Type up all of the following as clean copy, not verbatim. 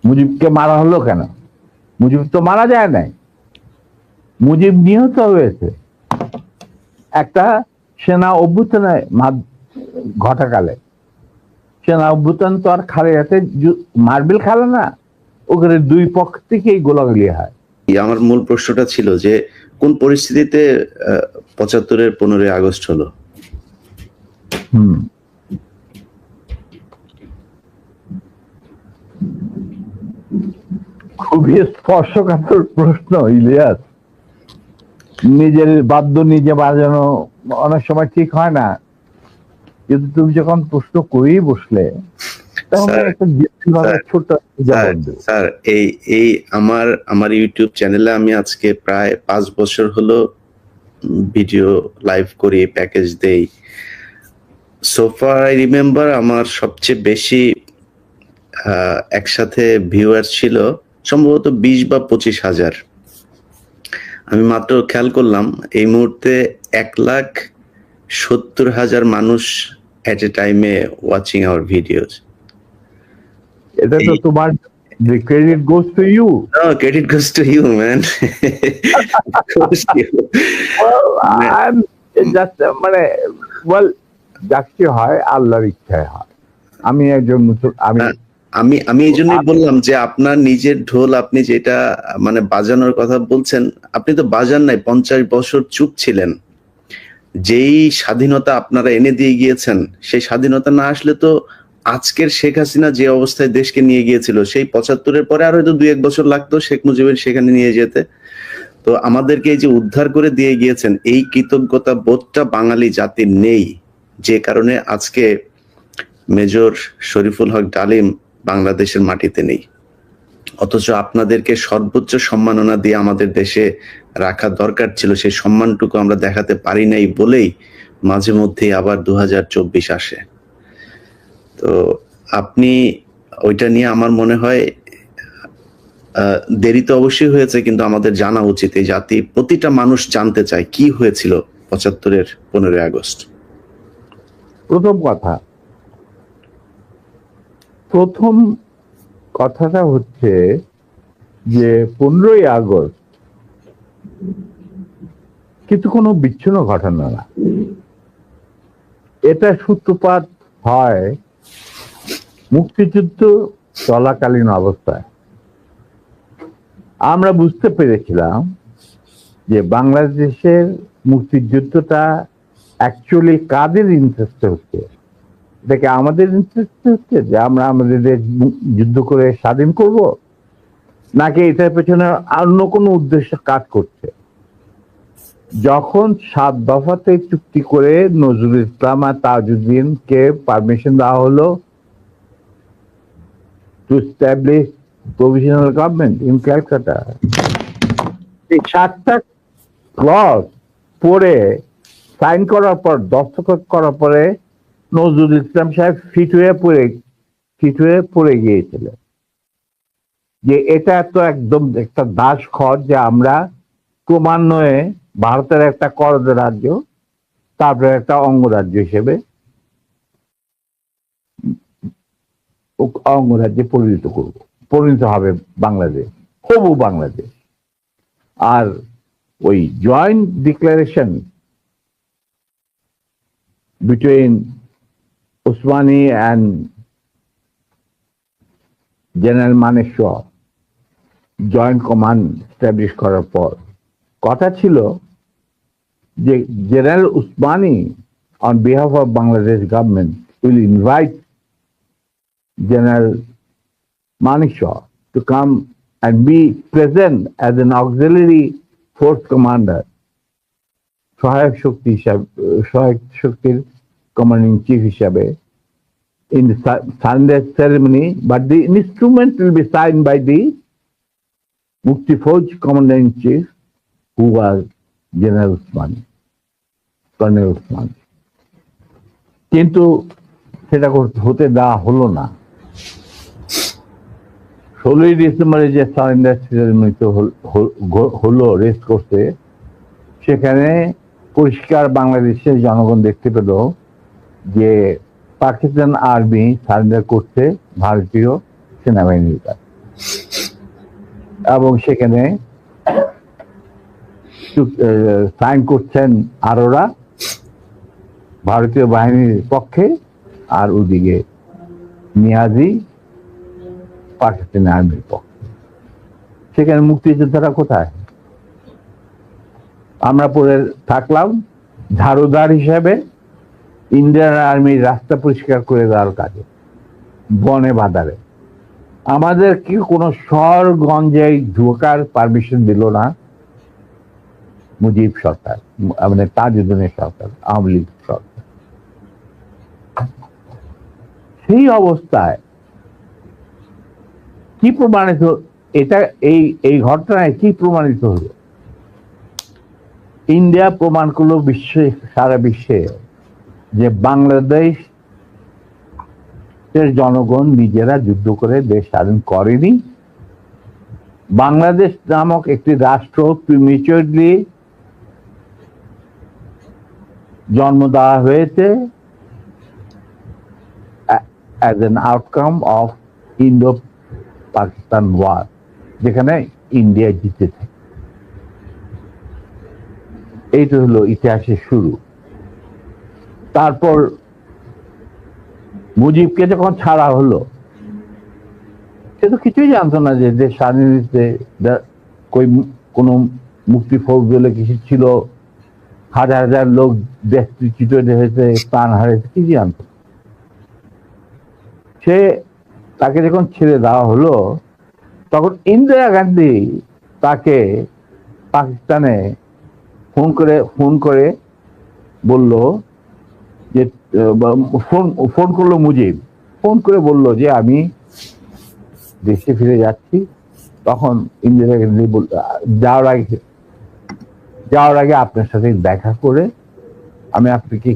মুজিবকে মারা হলো কেন? মুজিব তো মারা যায় নাই, মুজিব নিহত হয়েছে একটা সেনা অভ্যুত্থানে ঘটাকালে। সেনা অভ্যুত্থান তো আর খালেদাতে মার্বেল খেলে না, ওখানে দুই পক্ষ থেকেই গোলাগুলি হয়। আমার মূল প্রশ্নটা ছিল যে কোন পরিস্থিতিতে ৭৫-এর 15ই আগস্ট হলো? খুবই স্পর্শকাতর প্রশ্ন ইলিয়াস। নিজের বাদ্য নিজে বাজানো অনেক সময় ঠিক হয় না, কিন্তু তুমি যখন প্রশ্ন করেই বসলে স্যার, এই আমার ইউটিউব চ্যানেলে আমি আজকে প্রায় 5 বছর হলো ভিডিও লাইভ করি, প্যাকেজ দেই। সোফার আই রিমেম্বার আমার সবচেয়ে বেশি একসাথে ভিউয়ার ছিল সম্ভবত 20 বা 25,000। আমি মাত্র খেয়াল করলাম এই মুহূর্তে 1,70,000 মানুষ এট এ টাইমে ওয়াচিং আওয়ার ভিডিওস। এটা তো তোমার, the credit goes to you. No, credit goes to you, man. Goes to you. Well, I'm just well, যাকে হয় আল্লাহর ইচ্ছায় হয়। আমি একজন আমি এই জন্যই বললাম যে আপনার নিজের ঢোল আপনি যেটা মানে বাজানোর কথা বলছেন, আপনি তো বাজান নাই, 50 বছর চুপ ছিলেন। যেই স্বাধীনতা আপনারা এনে দিয়ে গিয়েছেন, সেই স্বাধীনতা না আসলে তো আজকের শেখ হাসিনা যে অবস্থায় দেশকে নিয়ে গিয়েছিল, সেই 75-এর পরে আরো হয়তো 2-1 বছর লাগতো শেখ মুজিবের সেখানে নিয়ে যেতে। তো আমাদেরকে এই যে উদ্ধার করে দিয়ে গিয়েছেন, এই কৃতজ্ঞতা বোধটা বাঙালি জাতির নেই, যে কারণে আজকে মেজর শরীফুল হক ডালিম বাংলাদেশের মাটিতে নেই। অথচ আপনাদেরকে সর্বোচ্চ সম্মাননা দিয়ে আমাদের দেশে রাখা দরকার ছিল, সেই সম্মানটুকু আমরা দেখাতে পারি নাই বলেই মাঝে মধ্যেই আবার 2024 আসে। তো আপনি ওইটা নিয়ে আমার মনে হয় দেরি তো অবশ্যই হয়েছে, কিন্তু আমাদের জানা উচিত। এই জাতি প্রতিটা মানুষ জানতে চায় কি হয়েছিল 75-এর 15ই আগস্ট। প্রথম কথাটা হচ্ছে যে 15ই আগস্ট কিন্তু কোনো বিচ্ছিন্ন ঘটনা না। এটা সূত্রপাত হয় মুক্তিযুদ্ধ চলাকালীন অবস্থায়। আমরা বুঝতে পেরেছিলাম যে বাংলাদেশের মুক্তিযুদ্ধটা অ্যাকচুয়ালি কাদের ইন্টারেস্টে হচ্ছে। এটাকে আমাদের ইন্টারেস্টে হচ্ছে যে আমরা আমাদের যুদ্ধ করে স্বাধীন করব, নাকি এটার পেছনে অন্য কোনো উদ্দেশ্য কাজ করছে। যখন 7 দফাতে চুক্তি করে নজরুল ইসলাম আর তাজউদ্দিনকে পারমিশন দেওয়া হলো to establish provisional government in Calcutta, এই 7টা ক্লজ পড়ে সাইন করার পর, দস্তখত করার পরে নজরুল ইসলাম সাহেব ফিট হয়ে পড়ে গিয়েছিলেন যে এটা তো একদম একটা দাস খর, যে আমরা ক্রমান্বয়ে ভারতের একটা করদ রাজ্য, তারপরে একটা অঙ্গরাজ্য হিসেবে অঙ্গরাজ্যে পরিণত হবে বাংলাদেশ, হবু বাংলাদেশ। আর ওই joint declaration between Usmani and general Manekshaw joint command establish করার পর কথা ছিল যে general Usmani on behalf of Bangladesh government will invite General Manekshaw to come and be present as an auxiliary force commander, সহায়ক শক্তির commanding chief হিসাবে, in the surrender ceremony, but the instrument will be signed by the Mukti Fauj commander in chief, who was General Usmani, Colonel Usmani. কিন্তু সেটা হতে দেওয়া হলো না। 16ই ডিসেম্বরে যে সারেন্ডার সেরেমনিতে হলো রেস্ট করতে, সেখানে পরিষ্কার বাংলাদেশের জনগণ দেখতে পেল যে পাকিস্তান আর্মি সারেন্ডার করছে ভারতীয় সেনাবাহিনীর কাছে। এবং সেখানে সাইন করছেন আরোরা ভারতীয় বাহিনীর পক্ষে, আর ওদিকে নিয়াজি পাকিস্তানি আর্মির পক্ষে। সেখানে মুক্তিযোদ্ধারা কোথায়? আমরা পরে থাকলাম ঝাড়ুদার হিসাবে ইন্ডিয়ান আর্মির রাস্তা পরিষ্কার করে দেওয়ার কাজে, বনে বাজারে। আমাদের কি কোনো শহরগঞ্জে ঢোকার পারমিশন দিল না মুজিব সরকার, মানে তাজউদ্দিনের সরকার, আওয়ামী লীগ সরকার। সেই অবস্থায় কি প্রমাণিত, এটা এই ঘটনায় কি প্রমাণিত হলো? ইন্ডিয়া প্রমাণ করলো সারা বিশ্বে যে বাংলাদেশ জনগণ নিজেরা যুদ্ধ করে দেশ স্বাধীন করেনি। বাংলাদেশ নামক একটি রাষ্ট্র প্রিমেচুরলি জন্ম দেওয়া হয়েছে as an outcome of Indo-Pakistan war, যেখানে ইন্ডিয়া জিতেছে। এইটা হলো ইতিহাসের শুরু। তারপর মুজিবকে যখন ছাড়া হলো, সে তো কিছুই জানতো না যে দেশ স্বাধীনতে কোনো মুক্তি ফৌজ বলে কিছু ছিল, হাজার হাজার লোক দেশচ্যুত হয়েছে, প্রাণ হারিয়েছে, কি জানতো। সে তাকে যখন ছেড়ে দেওয়া হলো, তখন ইন্দিরা গান্ধী তাকে পাকিস্তানে ফোন করে বলল যে, ফোন করলো মুজিব, ফোন করে বলল যে আমি দেশে ফিরে যাচ্ছি। তখন ইন্দিরা গান্ধী যাওয়ার আগে আপনার সাথে দেখা করে আমি আপনাকে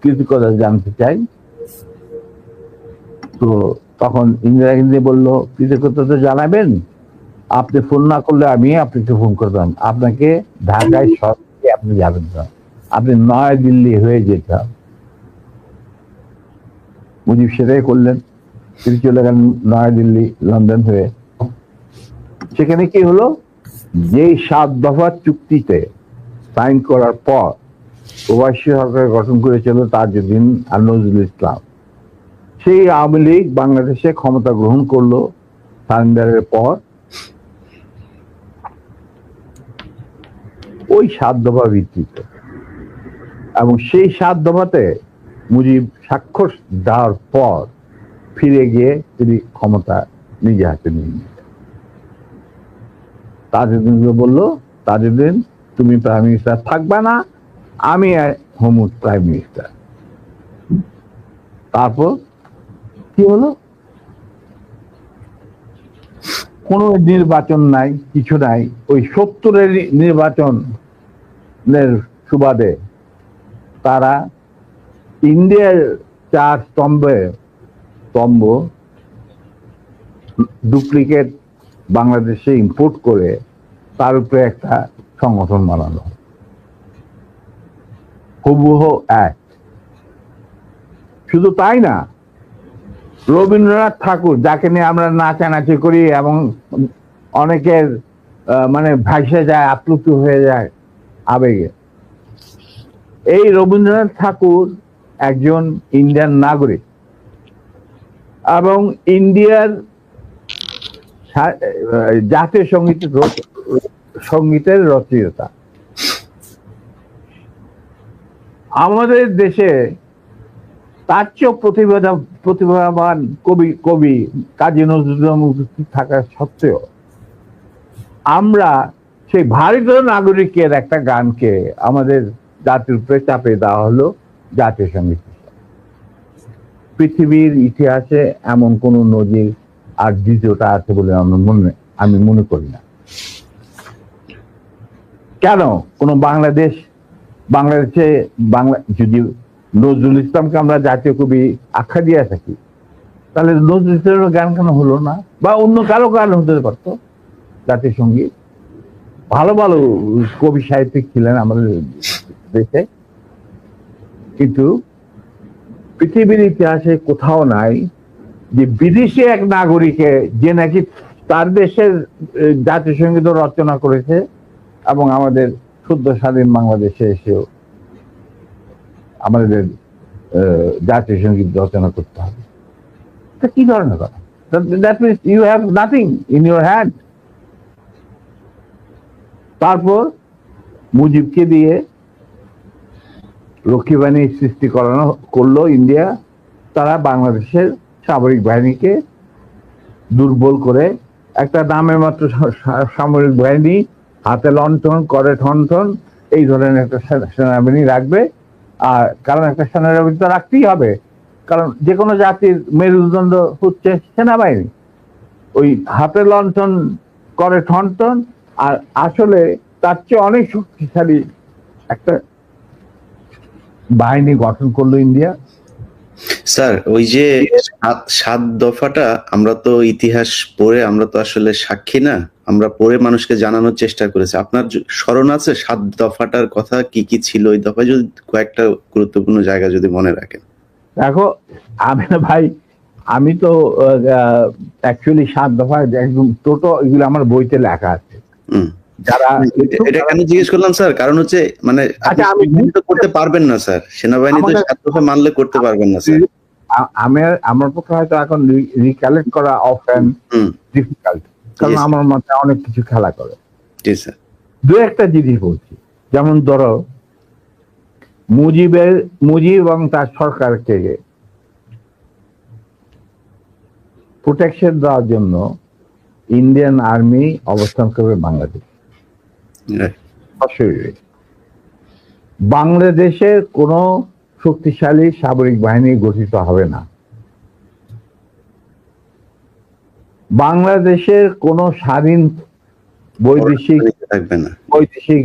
কৃতজ্ঞতা জানতে চাই। তো তখন ইন্দিরা গান্ধী বলল, কৃতজ্ঞতা তো জানাবেন, আপনি ফোন না করলে আমি আপনাকে ফোন করতাম, আপনাকে ঢাকায় সরাসরি আপনি যাবেন না, আপনি নয়াদিল্লি হয়ে যেতাম। মুজিব সেটাই করলেন, তিনি চলে গেলেন নয়াদিল্লি, লন্ডন হয়ে। সেখানে কি হলো, যে 7 দফা চুক্তিতে সাইন করার পর প্রবাসী সরকার গঠন করেছিল তাজউদ্দিন আর নজরুল ইসলাম, সেই আওয়ামী লীগ বাংলাদেশে ক্ষমতা গ্রহণ করলো সারেন্ডারের পর। ওই 7 দফা ভিত্তিতে, এবং সেই 7 দফাতে মুজিব স্বাক্ষর দেওয়ার পর ফিরে গিয়ে তিনি ক্ষমতা নিজে হাতে নিয়ে নিলেন। তাজউদ্দিনকে বললো, তাজউদ্দিন তুমি প্রাইম মিনিস্টার থাকবে না, আমি হব প্রাইম মিনিস্টার। তারপর কি হলো, কোনো নির্বাচন নাই, কিছু নাই। ওই 70-এর নির্বাচনের সুবাদে তারা ইন্ডিয়ার 4 স্তম্ভ ডুপ্লিকেট বাংলাদেশে ইম্পোর্ট করে তার উপরে একটা সংগঠন বানানো, হুবহু এক। শুধু তাই না, রবীন্দ্রনাথ ঠাকুর, যাকে নিয়ে আমরা নাচানাচি করি এবং অনেকের মানে ভাসে যায়, আপ্লুত হয়ে যায় আবেগে, এই রবীন্দ্রনাথ ঠাকুর একজন ইন্ডিয়ান নাগরিক এবং ইন্ডিয়ার জাতীয় সঙ্গীতের রচয়িতা। আমাদের দেশে তার চেয়েও প্রতিভাবান কবি কাজী নজরুল থাকা সত্ত্বেও আমরা সেই ভারতীয় নাগরিকের একটা গানকে আমাদের জাতির উপরে চাপে দেওয়া হলো জাতীয় সঙ্গীত। পৃথিবীর ইতিহাসে এমন কোন নজির আর দ্বিতীয়টা আছে বলে আমি মনে করি না। কেন কোন বাংলাদেশে যদি নজরুল ইসলামকে আমরা জাতীয় কবি আখ্যা দিয়ে থাকি, তাহলে নজরুল ইসলামের গান কেন হলো না? বা অন্য কারো গান হতে পারতো জাতীয় সঙ্গীত। ভালো ভালো কবি সাহিত্যিক ছিলেন আমাদের দেশে, কিন্তু পৃথিবীর ইতিহাসে কোথাও নাই যে বিদেশি এক নাগরিকে, যে নাকি তার দেশের জাতীয় সঙ্গীত রচনা করেছে এবং আমাদের শুদ্ধ স্বাধীন বাংলাদেশে এসেও আমাদের জাতীয় সঙ্গীত রচনা করতে হবে। এটা কি ধরনের কথা? That means you have nothing in your hand. তারপর মুজিবকে দিয়ে রক্ষী বাহিনী সৃষ্টি করলো ইন্ডিয়া। তারা বাংলাদেশের সামরিক বাহিনীকে দুর্বল করে একটা নামে মাত্র সামরিক বাহিনী, হাতে লণ্ঠন করে ঠনঠন, এই ধরনের একটা সেনাবাহিনী রাখবে। আর কারণ একটা সেনাবাহিনী তো রাখতেই হবে, কারণ যে কোনো জাতির মেরুদণ্ড হচ্ছে সেনাবাহিনী। ওই হাতে লণ্ঠন করে ঠনঠন, আর আসলে তার চেয়ে অনেক শক্তিশালী একটা বাহিনী গঠন করলো ইন্ডিয়া। স্যার, ওই যে 7 দফাটা আমরা তো ইতিহাস পড়ে, আমরা তো আসলে সাক্ষী না, আমরা পড়ে মানুষকে জানানোর চেষ্টা করেছি। আপনার স্মরণ আছে 7 দফাটার কথা? কি কি ছিল ওই দফায়, যদি কয়েকটা গুরুত্বপূর্ণ জায়গা যদি মনে রাখেন। দেখো, আমি ভাই, আমি তো অ্যাকচুয়ালি 7 দফা একদম টোটো এগুলো আমার বইতে লেখা আছে। যারা এটা কেন জিজ্ঞেস করলাম স্যার, কারণ হচ্ছে মানে আচ্ছা, আমি তো করতে পারবেন না স্যার, সেনাবাহিনী তো 7 দফা মানলে করতে পারবেন না স্যার। আমার পক্ষে হয়তো এখন রিকালেক্ট করা অফেন ডিফিকাল্ট, কারণ আমার মাথায় অনেক কিছু খেলা করে। জি স্যার। দু একটা জিনিস বলছি, যেমন ধরো মুজিব এবং তার সরকারকে প্রোটেকশন দেওয়ার জন্য ইন্ডিয়ান আর্মি অবস্থান করবে বাংলাদেশ। বাংলাদেশের কোনো শক্তিশালী সামরিক বাহিনী গঠিত হবে না। বাংলাদেশের কোনো স্বাধীন বৈদেশিক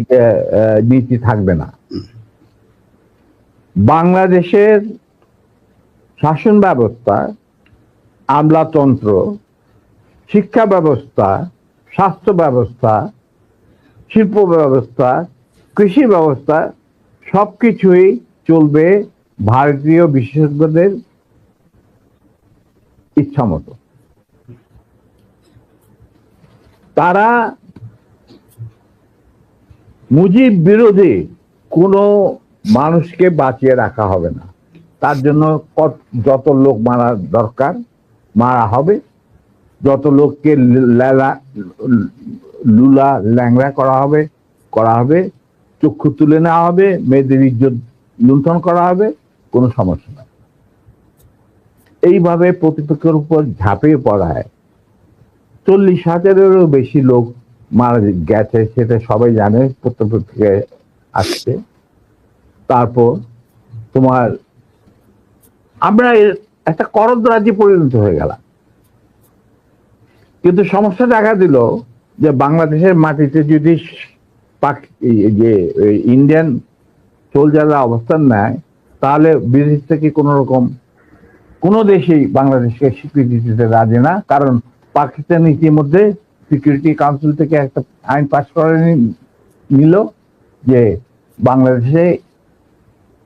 নীতি থাকবে না। বাংলাদেশের শাসন ব্যবস্থা, আমলাতন্ত্র, শিক্ষা ব্যবস্থা, স্বাস্থ্য ব্যবস্থা, শিল্প ব্যবস্থা, কৃষি ব্যবস্থা সবকিছুই চলবে ভারতীয় বিশেষজ্ঞদের ইচ্ছা মতো। তারা মুজিব বিরোধী কোনো মানুষকে বাঁচিয়ে রাখা হবে না। তার জন্য যত লোক মারা দরকার মারা হবে, যত লোককে লুলা ল্যাংড়া করা হবে, চক্ষু তুলে নেওয়া হবে, মেয়েদের ইজ্জত লুণ্ঠন করা হবে, কোনো সমস্যা নাই। এইভাবে প্রতিপক্ষের উপর ঝাঁপিয়ে পড়ায় 40,000-এরও বেশি লোক মারা গেছে, সেটা সবাই জানে, প্রত্যেক থেকে আসছে। তারপর তোমার আমরা একটা করদ রাজ্যে পরিণত হয়ে গেলাম। কিন্তু সমস্যা দেখা দিল যে বাংলাদেশের মাটিতে যদি যে ইন্ডিয়ান সোলজাররা অবস্থান নেয়, তাহলে বিদেশ থেকে কোনো দেশেই বাংলাদেশকে স্বীকৃতি দিতে রাজি না। কারণ পাকিস্তান ইতিমধ্যে সিকিউরিটি কাউন্সিল থেকে একটা আইন পাস করে নিল যে বাংলাদেশে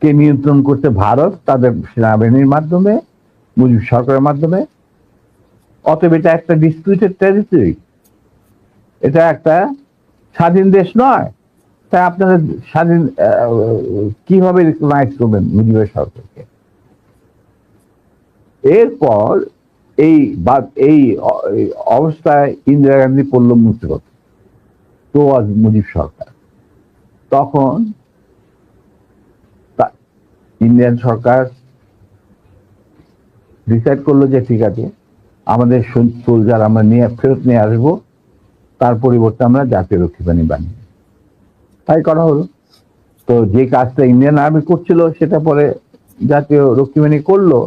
কে নিয়ন্ত্রণ করতে ভারত, তাদের সেনাবাহিনীর মাধ্যমে, মুজিব সরকারের মাধ্যমে। অতএব এটা একটা ডিসপিউটেড টেরিটরি, এটা একটা স্বাধীন দেশ নয়। তাই আপনারা স্বাধীন কিভাবে রিকগনাইজ করবেন মুজিবের সরকারকে? এরপর এই অবস্থায় ইন্দিরা গান্ধী পড়ল মুসিবত, তো আজ মুজিব সরকার। তখন ইন্ডিয়ান সরকার ডিসাইড করলো যে ঠিক আছে, আমাদের সোলজার আমরা ফেরত নিয়ে আসবো, তার পরিবর্তে আমরা জাতীয় রক্ষী বাহিনী বানিয়ে, তাই করা হলো। তো যে কাজটা ইন্ডিয়ান আর্মি করছিল সেটা পরে জাতীয় রক্ষী বাহিনী করলো।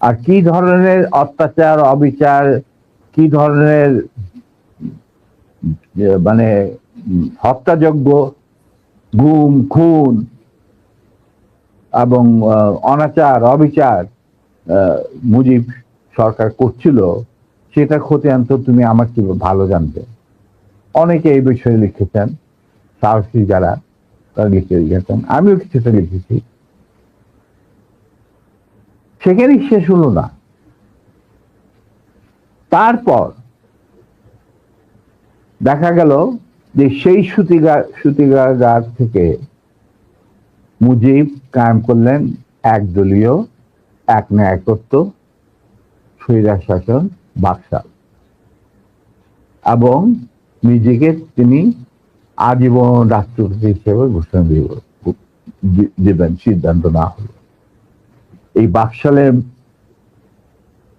আর কি ধরনের অত্যাচার, অবিচার, কি ধরনের মানে হত্যাযজ্ঞ, গুম খুন এবং অনাচার অবিচার মুজিব সরকার করছিল, সেটা খতিয়ান তুমি আমার কি ভালো জানতে। অনেকে এই বিষয়ে লিখেছেন, সাহসী যারা তারা লিখেছেন, আমিও কিছুটা লিখেছি। সেখানেই শেষ হলো না। তারপর দেখা গেল যে সেই সুতিগার থেকে মুজিব কায়েম করলেন একদলীয় এক ন্যায়তত্ত্ব স্বৈরাচার শাসন বাকশাল, এবং নিজেকে তিনি আজীবন রাষ্ট্রপতি হিসেবে ঘোষণা দেবেন সিদ্ধান্ত না হলো। এই বাকশালের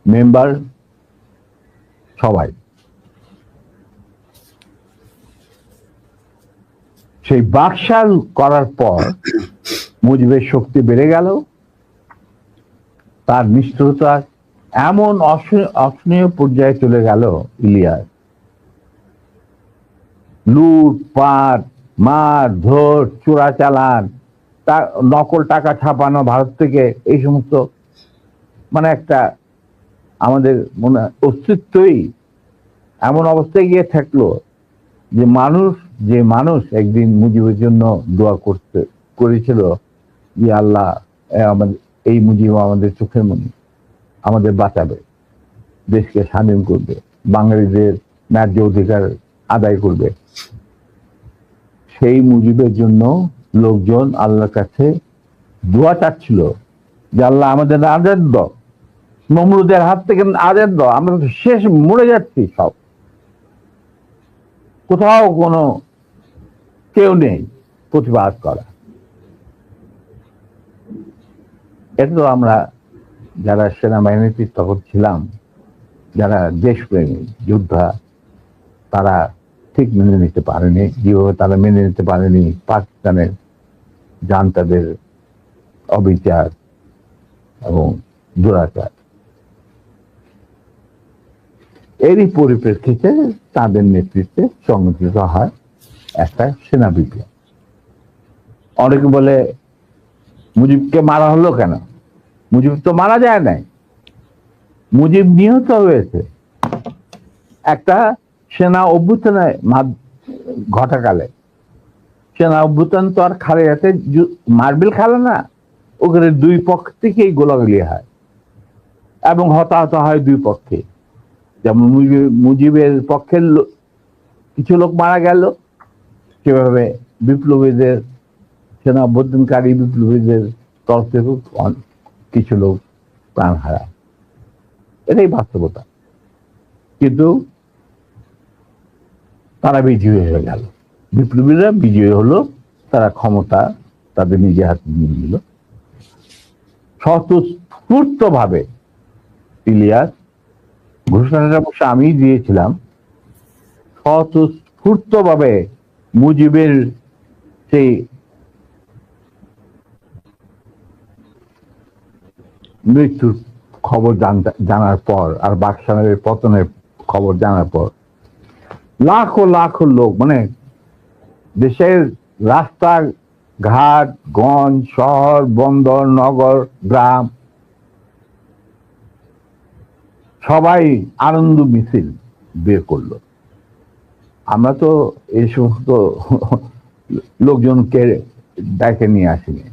মেম্বার সবাই, সেই বাকশাল করার পর মুজিবের শক্তি বেড়ে গেল, তার নিষ্ঠুরতা এমন অসহনীয় পর্যায়ে চলে গেল, ইলিয়াস লুটপাট, মার ধর, চোরাচালান, নকল টাকা ছাপানো ভারত থেকে, এই সমস্ত মানে একটা আমাদের মনে অস্তিত্বই এমন অবস্থায় গিয়ে থাকলো যে মানুষ একদিন মুজিবের জন্য দোয়া করেছিল যে আল্লাহ আমাদের এই মুজিব আমাদের চোখের মনি, আমাদের বাঁচাবে, দেশকে স্বাধীন করবে, বাঙালিদের ন্যায্য অধিকার আদায় করবে। সেই মুজিবের জন্য লোকজন আল্লাহর কাছে দোয়া চাচ্ছিল যে আল্লাহ আমাদের আজাদ দাও, নমরুদের হাত থেকে আজাদ দাও, আমরা তো শেষ, মরে যাচ্ছি সব, কোথাও কোনো কেউ নেই প্রতিবাদ করা। এটা তো আমরা যারা সেনাবাহিনীতে তখন ছিলাম, যারা দেশপ্রেমী যোদ্ধা, তারা ঠিক মেনে নিতে পারেনি। যেভাবে তারা মেনে নিতে পারেনি পাকিস্তানের জান্তাদের অবিচার এবং দুরাচার, এরই পরিপ্রেক্ষিতে তাদের নেতৃত্বে সংগঠিত হয় একটা সেনা বিপ্লব। অনেকে বলে মুজিবকে মারা হলো কেন? মুজিব তো মারা যায় নাই, মুজিব নিহত হয়েছে একটা সেনা অভ্যুত্থানে ঘটাকালে। সেনা অভ্যুত্থান তো আর খালে যাতে মার্বেল খেলে না, ওখানে দুই পক্ষ থেকেই গোলাগুলি হয় এবং হতাহত হয় দুই পক্ষে। যেমন মুজিবের পক্ষের কিছু লোক মারা গেল, সেভাবে বিপ্লবীদের, সেনা অভ্যুত্থানকারী বিপ্লবীদের তরফ থেকে কিছু লোক প্রাণ হারায়। এটাই বাস্তবতা। কিন্তু তারা বিজয়ী হয়ে গেল, বিপ্লবীরা বিজয়ী হলো, তারা ক্ষমতা তাদের নিজে হাতে নিয়ে নিল। স্বতঃস্ফূর্ত ভাবে ইলিয়াস, ঘোষণাটা অবশ্য আমি দিয়েছিলাম, স্বতঃস্ফূর্ত ভাবে মুজিবের সেই মৃত্যুর খবর জানার পর আর বাকশালের পতনের খবর জানার পর লাখো লাখো লোক, মানে দেশের রাস্তা ঘাট, গঞ্জ, শহর, বন্দর, নগর, গ্রাম, সবাই আনন্দ মিছিল বের করলো। আমরা তো এই সমস্ত লোকজনকে ডেকে নিয়ে আসিনি,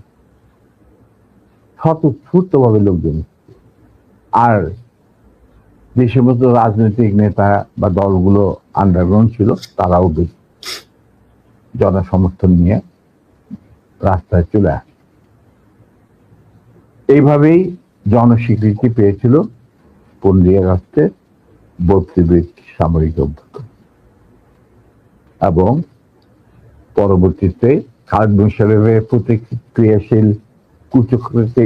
স্বতঃস্ফূর্ত ভাবে লোকজন। আর যে সমস্ত রাজনৈতিক নেতা বা দলগুলো আন্ডারগ্রাউন্ড ছিল, তারাও জনসমর্থন নিয়ে রাস্তায় চলে আসে। এইভাবেই জনস্বীকৃতি পেয়েছিল 15ই আগস্টের 32 সামরিক অভ্যুত্থান। এবং পরবর্তীতে খালেদ মোশাররফের প্রতিক্রিয়াশীল কুচক্রীতে